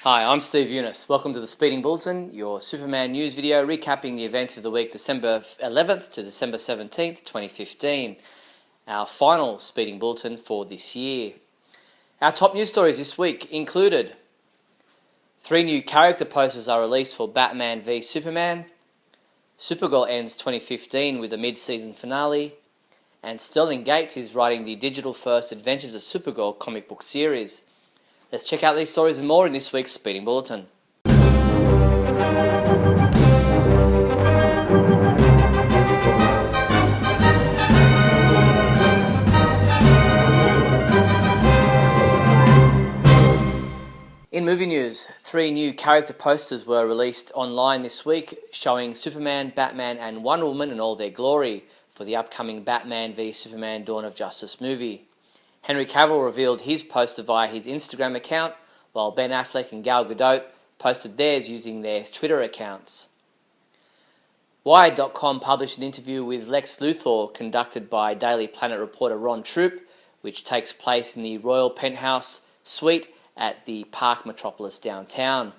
Hi, I'm Steve Younis. Welcome to the Speeding Bulletin, your Superman news video recapping the events of the week December 11th to December 17th, 2015. Our final Speeding Bulletin for this year. Our top news stories this week included 3 new character posters are released for Batman v Superman, Supergirl ends 2015 with a mid-season finale, and Sterling Gates is writing the digital-first Adventures of Supergirl comic book series. Let's check out these stories and more in this week's Speeding Bulletin. In movie news, 3 new character posters were released online this week showing Superman, Batman and Wonder Woman in all their glory for the upcoming Batman v Superman Dawn of Justice movie. Henry Cavill revealed his poster via his Instagram account, while Ben Affleck and Gal Gadot posted theirs using their Twitter accounts. Wired.com published an interview with Lex Luthor conducted by Daily Planet reporter Ron Troop, which takes place in the Royal Penthouse suite at the Park Metropolis downtown.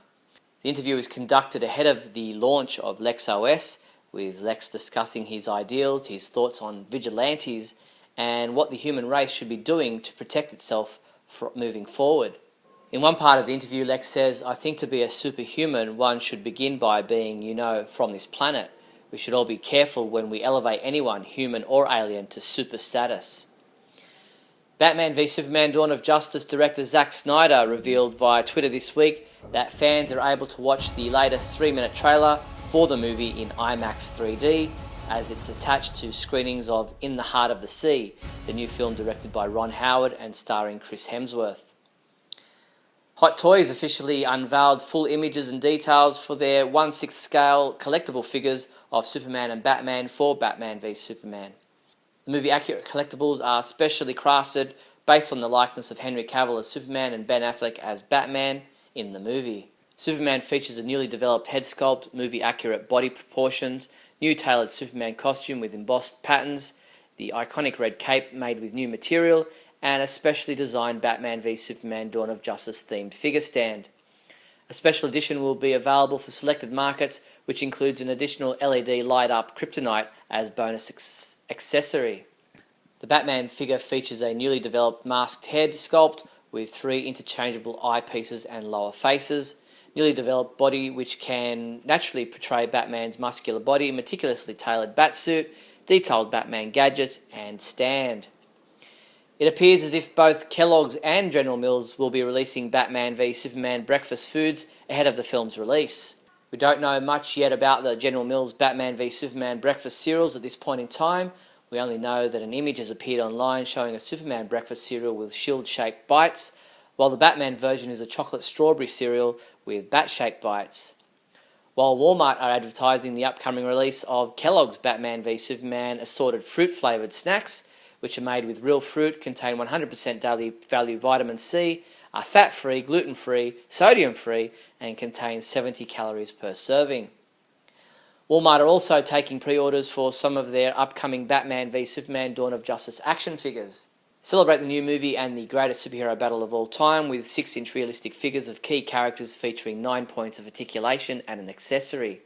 The interview was conducted ahead of the launch of Lex OS, with Lex discussing his ideals, his thoughts on vigilantes, and what the human race should be doing to protect itself moving forward. In one part of the interview, Lex says, "I think to be a superhuman, one should begin by being, from this planet. We should all be careful when we elevate anyone, human or alien, to super status." Batman v Superman Dawn of Justice director Zack Snyder revealed via Twitter this week that fans are able to watch the latest 3-minute trailer for the movie in IMAX 3D, as it's attached to screenings of In the Heart of the Sea, the new film directed by Ron Howard and starring Chris Hemsworth. Hot Toys officially unveiled full images and details for their 1/6 scale collectible figures of Superman and Batman for Batman v Superman. The movie-accurate collectibles are specially crafted based on the likeness of Henry Cavill as Superman and Ben Affleck as Batman in the movie. Superman features a newly developed head sculpt, movie-accurate body proportions, new tailored Superman costume with embossed patterns, the iconic red cape made with new material, and a specially designed Batman v Superman Dawn of Justice themed figure stand. A special edition will be available for selected markets, which includes an additional LED light-up kryptonite as bonus accessory. The Batman figure features a newly developed masked head sculpt with 3 interchangeable eyepieces and lower faces, newly developed body which can naturally portray Batman's muscular body, meticulously tailored batsuit, detailed Batman gadgets, and stand. It appears as if both Kellogg's and General Mills will be releasing Batman v Superman breakfast foods ahead of the film's release. We don't know much yet about the General Mills Batman v Superman breakfast cereals at this point in time. We only know that an image has appeared online showing a Superman breakfast cereal with shield-shaped bites, while the Batman version is a chocolate strawberry cereal with bat-shaped bites. While Walmart are advertising the upcoming release of Kellogg's Batman v Superman assorted fruit-flavoured snacks, which are made with real fruit, contain 100% daily value vitamin C, are fat-free, gluten-free, sodium-free, and contain 70 calories per serving. Walmart are also taking pre-orders for some of their upcoming Batman v Superman Dawn of Justice action figures. Celebrate the new movie and the greatest superhero battle of all time with 6-inch realistic figures of key characters featuring 9 points of articulation and an accessory.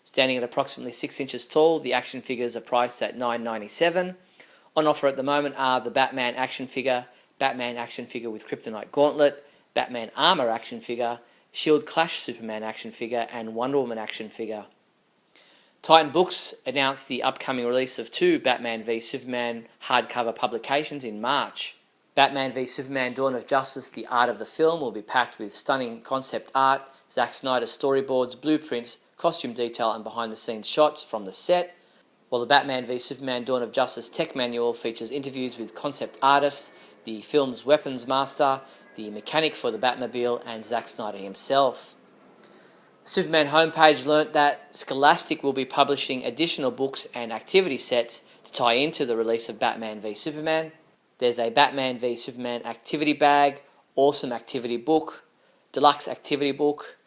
Standing at approximately 6 inches tall, the action figures are priced at $9.97. On offer at the moment are the Batman action figure with Kryptonite Gauntlet, Batman Armor action figure, Shield Clash Superman action figure, and Wonder Woman action figure. Titan Books announced the upcoming release of 2 Batman v Superman hardcover publications in March. Batman v Superman Dawn of Justice, the art of the film, will be packed with stunning concept art, Zack Snyder storyboards, blueprints, costume detail and behind-the-scenes shots from the set, while the Batman v Superman Dawn of Justice tech manual features interviews with concept artists, the film's weapons master, the mechanic for the Batmobile, and Zack Snyder himself. The Superman homepage learnt that Scholastic will be publishing additional books and activity sets to tie into the release of Batman v Superman. There's a Batman v Superman activity bag, awesome activity book, deluxe activity book,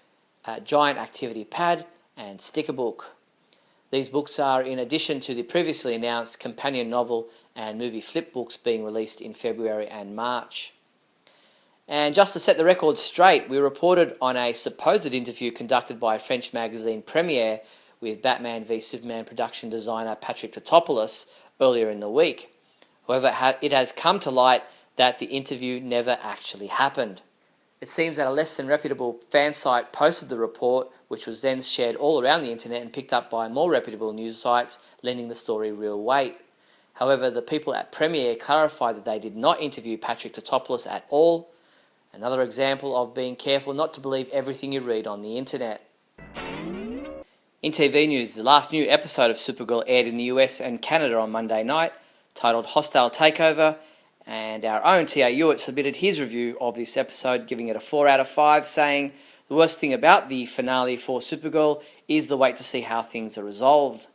a giant activity pad, and sticker book. These books are in addition to the previously announced companion novel and movie flip books being released in February and March. And just to set the record straight, we reported on a supposed interview conducted by French magazine Premiere with Batman v Superman production designer Patrick Tatopoulos earlier in the week. However, it has come to light that the interview never actually happened. It seems that a less than reputable fan site posted the report, which was then shared all around the internet and picked up by more reputable news sites, lending the story real weight. However, the people at Premiere clarified that they did not interview Patrick Tatopoulos at all. Another example of being careful not to believe everything you read on the internet. In TV news, the last new episode of Supergirl aired in the US and Canada on Monday night, titled Hostile Takeover, and our own T.A. Younis submitted his review of this episode, giving it a 4 out of 5, saying, "The worst thing about the finale for Supergirl is the wait to see how things are resolved."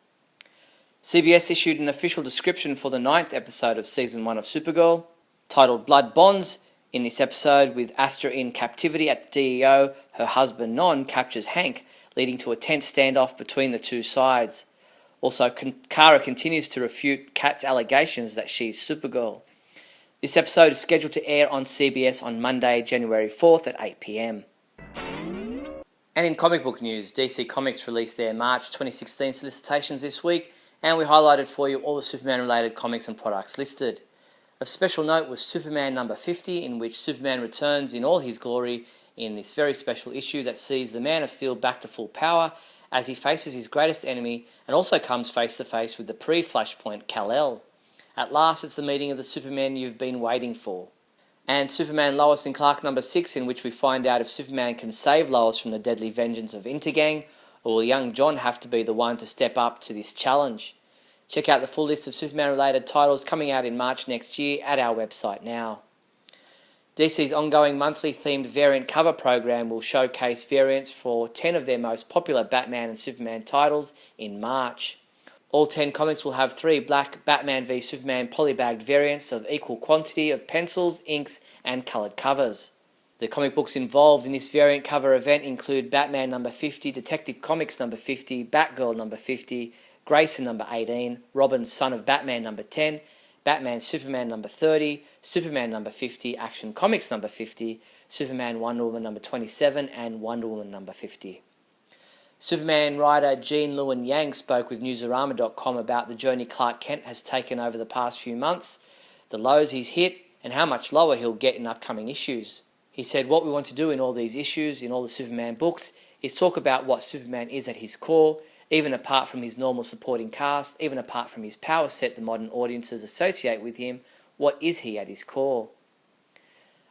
CBS issued an official description for the 9th episode of Season 1 of Supergirl, titled Blood Bonds. In this episode, with Astra in captivity at the DEO, her husband Non captures Hank, leading to a tense standoff between the two sides. Also, Kara continues to refute Kat's allegations that she's Supergirl. This episode is scheduled to air on CBS on Monday, January 4th at 8 p.m. And in comic book news, DC Comics released their March 2016 solicitations this week, and we highlighted for you all the Superman-related comics and products listed. Of special note was Superman number 50, in which Superman returns in all his glory in this very special issue that sees the Man of Steel back to full power as he faces his greatest enemy and also comes face to face with the pre-Flashpoint Kal-El. At last, it's the meeting of the Superman you've been waiting for. And Superman Lois and Clark number 6, in which we find out if Superman can save Lois from the deadly vengeance of Intergang, or will young John have to be the one to step up to this challenge? Check out the full list of Superman-related titles coming out in March next year at our website now. DC's ongoing monthly themed variant cover program will showcase variants for 10 of their most popular Batman and Superman titles in March. All 10 comics will have 3 black Batman v Superman polybagged variants of equal quantity of pencils, inks, and coloured covers. The comic books involved in this variant cover event include Batman number 50, Detective Comics number 50, Batgirl number 50, Grayson number 18, Robin Son of Batman number 10, Batman Superman number 30, Superman number 50, Action Comics number 50, Superman Wonder Woman number 27, and Wonder Woman number 50. Superman writer Jean Lewin Yang spoke with Newsarama.com about the journey Clark Kent has taken over the past few months, the lows he's hit, and how much lower he'll get in upcoming issues. He said, "What we want to do in all these issues, in all the Superman books, is talk about what Superman is at his core, even apart from his normal supporting cast, even apart from his power set the modern audiences associate with him. What is he at his core?"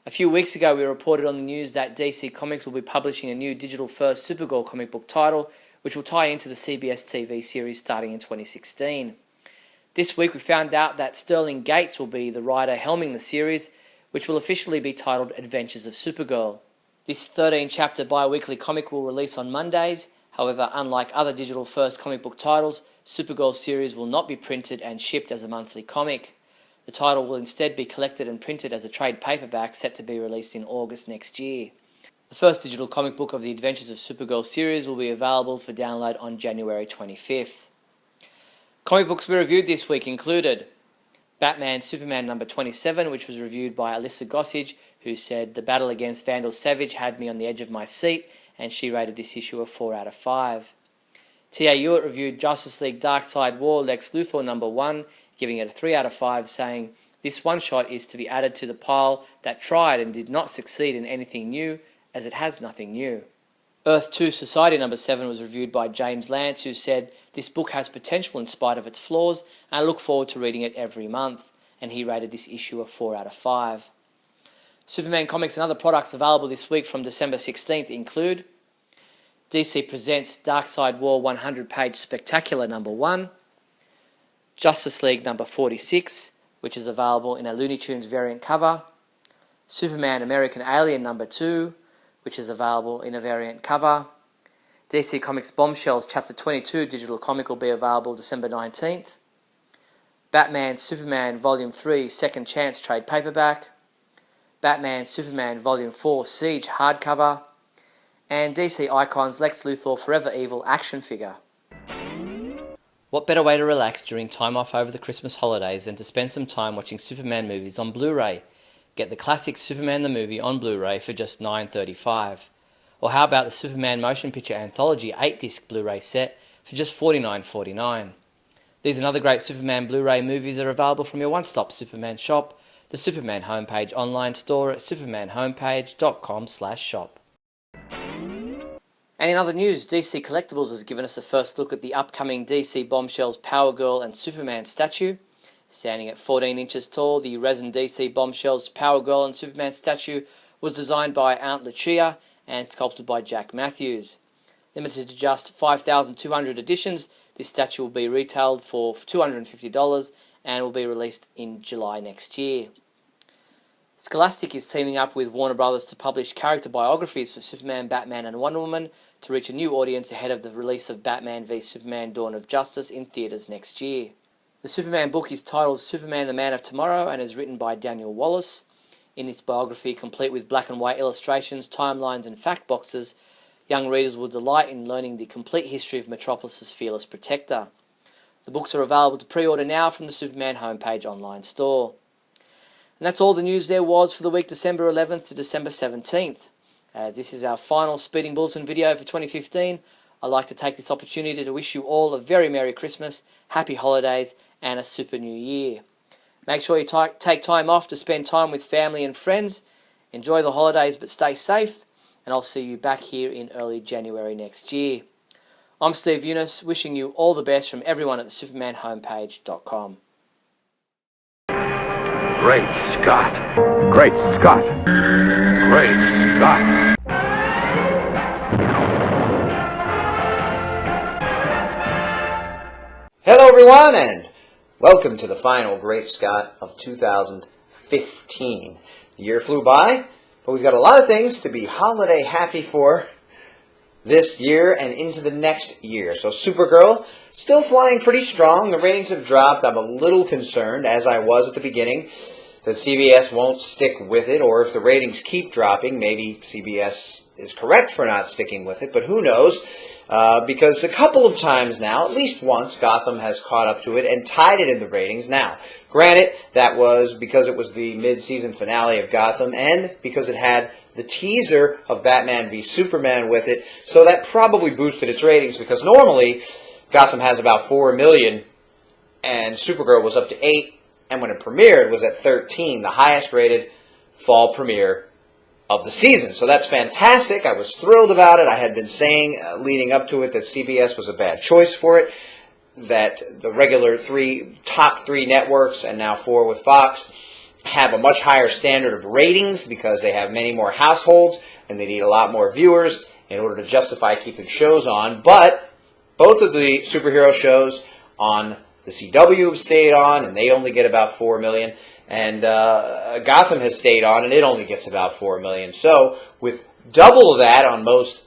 A few weeks ago, we reported on the news that DC Comics will be publishing a new digital-first Supergirl comic book title, which will tie into the CBS TV series starting in 2016. This week, we found out that Sterling Gates will be the writer helming the series, which will officially be titled Adventures of Supergirl. This 13-chapter bi-weekly comic will release on Mondays. However, unlike other digital-first comic book titles, Supergirl's series will not be printed and shipped as a monthly comic. The title will instead be collected and printed as a trade paperback set to be released in August next year. The first digital comic book of the Adventures of Supergirl series will be available for download on January 25th. Comic books we reviewed this week included Batman Superman number 27, which was reviewed by Alyssa Gossage, who said, "The battle against Vandal Savage had me on the edge of my seat," and she rated this issue a 4 out of 5. T.A. Younis reviewed Justice League Darkseid War Lex Luthor number 1, giving it a 3 out of 5, saying, "This one-shot is to be added to the pile that tried and did not succeed in anything new, as it has nothing new." Earth 2 Society number 7 was reviewed by James Lance, who said, "This book has potential in spite of its flaws, and I look forward to reading it every month," and he rated this issue a 4 out of 5. Superman comics and other products available this week from December 16th include DC Presents Darkseid War 100-page Spectacular number 1, Justice League number 46, which is available in a Looney Tunes variant cover, Superman American Alien number 2, which is available in a variant cover, DC Comics Bombshells Chapter 22 digital comic will be available December 19th, Batman Superman Volume 3 Second Chance trade paperback, Batman Superman Volume 4 Siege hardcover, and DC Icons Lex Luthor Forever Evil action figure. What better way to relax during time off over the Christmas holidays than to spend some time watching Superman movies on Blu-ray? Get the classic Superman the movie on Blu-ray for just $9.35. Or how about the Superman Motion Picture Anthology 8-disc Blu-ray set for just $49.49. These and other great Superman Blu-ray movies are available from your one-stop Superman shop, the Superman Homepage online store at supermanhomepage.com/shop. And in other news, DC Collectibles has given us a first look at the upcoming DC Bombshells Power Girl and Superman statue. Standing at 14 inches tall, the resin DC Bombshells Power Girl and Superman statue was designed by Aunt Lucia and sculpted by Jack Matthews. Limited to just 5,200 editions, this statue will be retailed for $250 and will be released in July next year. Scholastic is teaming up with Warner Brothers to publish character biographies for Superman, Batman and Wonder Woman to reach a new audience ahead of the release of Batman v Superman Dawn of Justice in theaters next year. The Superman book is titled Superman the Man of Tomorrow and is written by Daniel Wallace. In this biography, complete with black and white illustrations, timelines and fact boxes, young readers will delight in learning the complete history of Metropolis's fearless protector. The books are available to pre-order now from the Superman Homepage online store. And that's all the news there was for the week December 11th to December 17th. As this is our final Speeding Bulletin video for 2015, I'd like to take this opportunity to wish you all a very Merry Christmas, Happy Holidays and a Super New Year. Make sure you take time off to spend time with family and friends. Enjoy the holidays but stay safe, and I'll see you back here in early January next year. I'm Steve Younis, wishing you all the best from everyone at the supermanhomepage.com. Great Scott! Great Scott! Great Scott! Hello everyone, and welcome to the final Great Scott of 2015. The year flew by, but we've got a lot of things to be holiday happy for this year and into the next year. So Supergirl, still flying pretty strong. The ratings have dropped. I'm a little concerned, as I was at the beginning, that CBS won't stick with it, or if the ratings keep dropping, maybe CBS is correct for not sticking with it, but who knows? Because a couple of times now, at least once, Gotham has caught up to it and tied it in the ratings. Now, granted, that was because it was the mid-season finale of Gotham and because it had the teaser of Batman v Superman with it, so that probably boosted its ratings, because normally Gotham has about 4 million and Supergirl was up to 8, and when it premiered was at 13, the highest rated fall premiere of the season. So that's fantastic. I was thrilled about it. I had been saying leading up to it that CBS was a bad choice for it, that the regular top three networks, and now 4 with Fox, have a much higher standard of ratings because they have many more households and they need a lot more viewers in order to justify keeping shows on. But both of the superhero shows on the CW have stayed on, and they only get about 4 million. And Gotham has stayed on, and it only gets about 4 million. So with double of that on most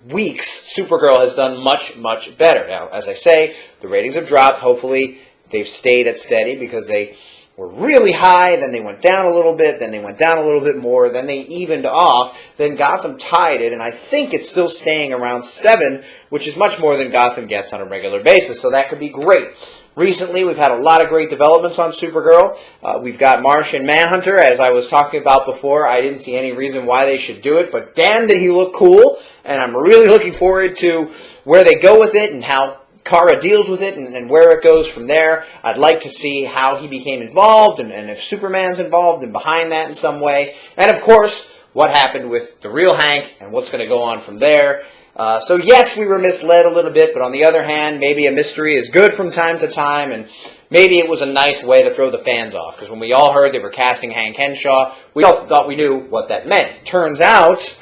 weeks, Supergirl has done much, much better. Now, as I say, the ratings have dropped. Hopefully they've stayed at steady, because they were really high, then they went down a little bit, then they went down a little bit more, then they evened off, then Gotham tied it, and I think it's still staying around 7, which is much more than Gotham gets on a regular basis, so that could be great. Recently, we've had a lot of great developments on Supergirl. We've got Martian Manhunter, as I was talking about before. I didn't see any reason why they should do it, but damn did he look cool, and I'm really looking forward to where they go with it and how Kara deals with it and where it goes from there. I'd like to see how he became involved and if Superman's involved and behind that in some way. And, of course, what happened with the real Hank and what's going to go on from there. So, yes, we were misled a little bit, but on the other hand, maybe a mystery is good from time to time, and maybe it was a nice way to throw the fans off, because when we all heard they were casting Hank Henshaw, we all thought we knew what that meant. Turns out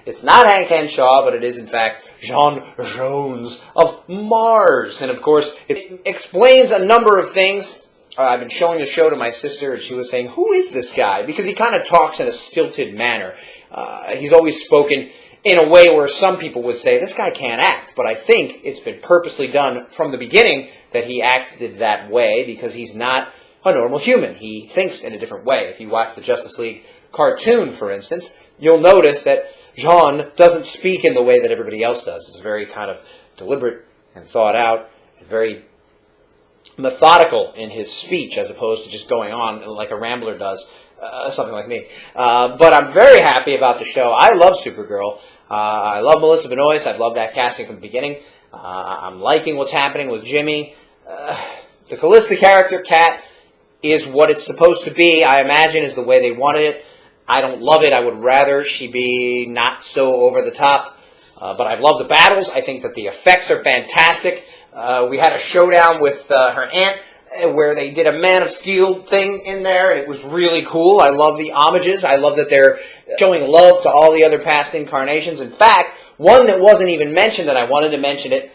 it's not Hank Henshaw, but it is, in fact, J'onn J'onzz of Mars. And, of course, it explains a number of things. I've been showing the show to my sister, and she was saying, who is this guy? Because he kind of talks in a stilted manner. He's always spoken in a way where some people would say, this guy can't act. But I think it's been purposely done from the beginning that he acted that way, because he's not a normal human. He thinks in a different way. If you watch the Justice League cartoon, for instance, you'll notice that J'onn doesn't speak in the way that everybody else does. It's very kind of deliberate and thought out, and very methodical in his speech as opposed to just going on like a rambler does, something like me. But I'm very happy about the show. I love Supergirl. I love Melissa Benoist. I've loved that casting from the beginning. I'm liking what's happening with Jimmy. The Callista character, Kat, is what it's supposed to be, I imagine, is the way they wanted it. I don't love it. I would rather she be not so over the top. But I love the battles. I think that the effects are fantastic. We had a showdown with her aunt where they did a Man of Steel thing in there, and it was really cool. I love the homages. I love that they're showing love to all the other past incarnations. In fact, one that wasn't even mentioned, and I wanted to mention it,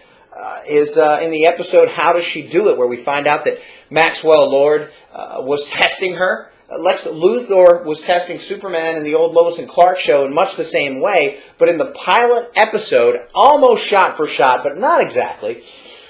is in the episode How Does She Do It, where we find out that Maxwell Lord was testing her. Lex Luthor was testing Superman in the old Lois and Clark show in much the same way, but in the pilot episode, almost shot for shot, but not exactly,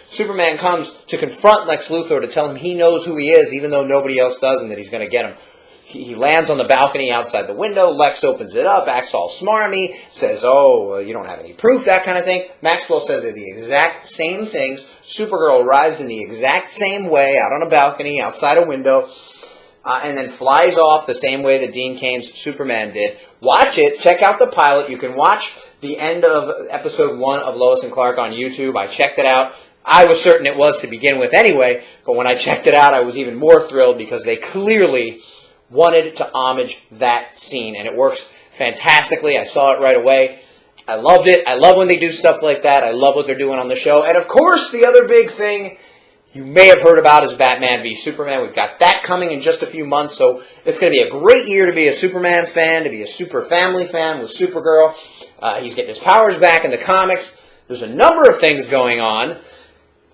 Superman comes to confront Lex Luthor to tell him he knows who he is, even though nobody else does, and that he's going to get him. He lands on the balcony outside the window. Lex opens it up, acts all smarmy, says, oh, you don't have any proof, that kind of thing. Maxwell says the exact same things. Supergirl arrives in the exact same way, out on a balcony, outside a window, and then flies off the same way that Dean Cain's Superman did. Watch it. Check out the pilot. You can watch the end of episode 1 of Lois and Clark on YouTube. I checked it out. I was certain it was to begin with anyway, but when I checked it out, I was even more thrilled because they clearly wanted to homage that scene, and it works fantastically. I saw it right away. I loved it. I love when they do stuff like that. I love what they're doing on the show. And of course, the other big thing you may have heard about is Batman v Superman. We've got that coming in just a few months, so it's going to be a great year to be a Superman fan, to be a Super Family fan with Supergirl. He's getting his powers back in the comics. There's a number of things going on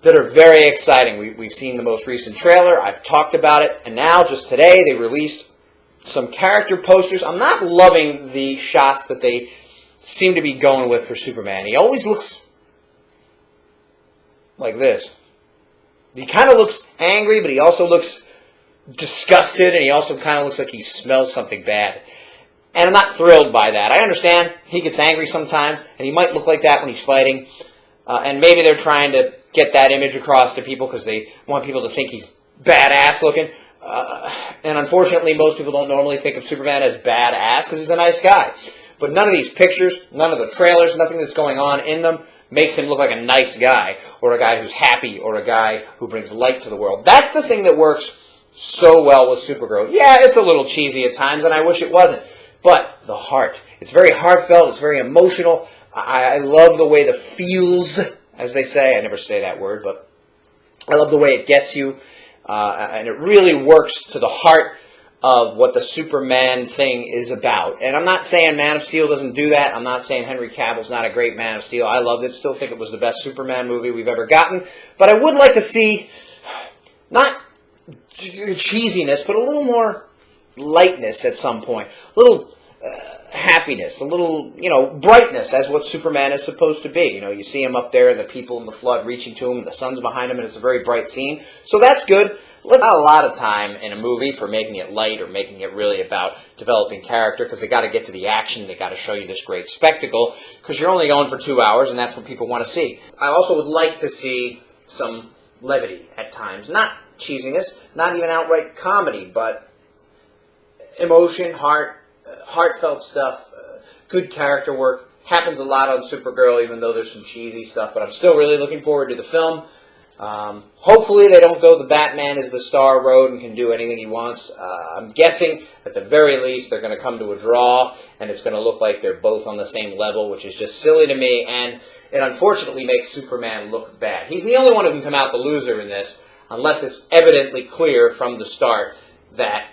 that are very exciting. We've seen the most recent trailer. I've talked about it. And now, just today, they released some character posters. I'm not loving the shots that they seem to be going with for Superman. He always looks like this. He kind of looks angry, but he also looks disgusted, and he also kind of looks like he smells something bad. And I'm not thrilled by that. I understand he gets angry sometimes, and he might look like that when he's fighting. And maybe they're trying to get that image across to people because they want people to think he's badass looking. And unfortunately, most people don't normally think of Superman as badass because he's a nice guy. But none of these pictures, none of the trailers, nothing that's going on in them makes him look like a nice guy or a guy who's happy or a guy who brings light to the world. That's the thing that works so well with Supergirl. Yeah, it's a little cheesy at times, and I wish it wasn't. But the heart. It's very heartfelt. It's very emotional. I love the way the feels, as they say. I never say that word, but I love the way it gets you. And it really works to the heart of what the Superman thing is about. And I'm not saying Man of Steel doesn't do that. I'm not saying Henry Cavill's not a great Man of Steel. I loved it. Still think it was the best Superman movie we've ever gotten. But I would like to see, not cheesiness, but a little more lightness at some point. A little happiness, a little, brightness as what Superman is supposed to be. You see him up there and the people in the flood reaching to him and the sun's behind him and it's a very bright scene. So that's good. Let's not a lot of time in a movie for making it light or making it really about developing character because they got to get to the action. They got to show you this great spectacle because you're only going for 2 hours and that's what people want to see. I also would like to see some levity at times. Not cheesiness, not even outright comedy, but emotion, heartfelt stuff, good character work. Happens a lot on Supergirl, even though there's some cheesy stuff, but I'm still really looking forward to the film. Hopefully they don't go the Batman is the star road and can do anything he wants. I'm guessing, at the very least, they're going to come to a draw, and it's going to look like they're both on the same level, which is just silly to me, and it unfortunately makes Superman look bad. He's the only one who can come out the loser in this, unless it's evidently clear from the start that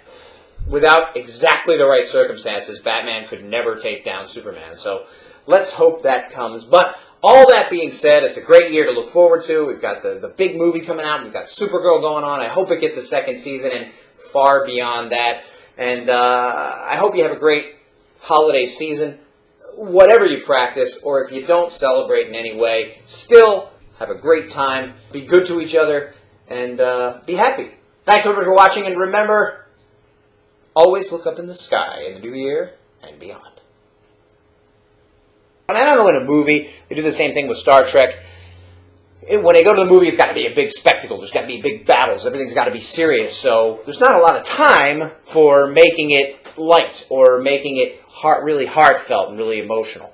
without exactly the right circumstances, Batman could never take down Superman. So let's hope that comes. But all that being said, it's a great year to look forward to. We've got the big movie coming out. We've got Supergirl going on. I hope it gets a second season and far beyond that. And I hope you have a great holiday season. Whatever you practice, or if you don't celebrate in any way, still have a great time. Be good to each other, and be happy. Thanks everybody for watching, and remember, always look up in the sky in the new year and beyond. And I don't know, in a movie, they do the same thing with Star Trek. when they go to the movie, it's got to be a big spectacle. There's got to be big battles. Everything's got to be serious. So there's not a lot of time for making it light or making it really heartfelt and really emotional.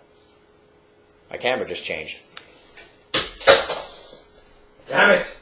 My camera just changed. Damn it.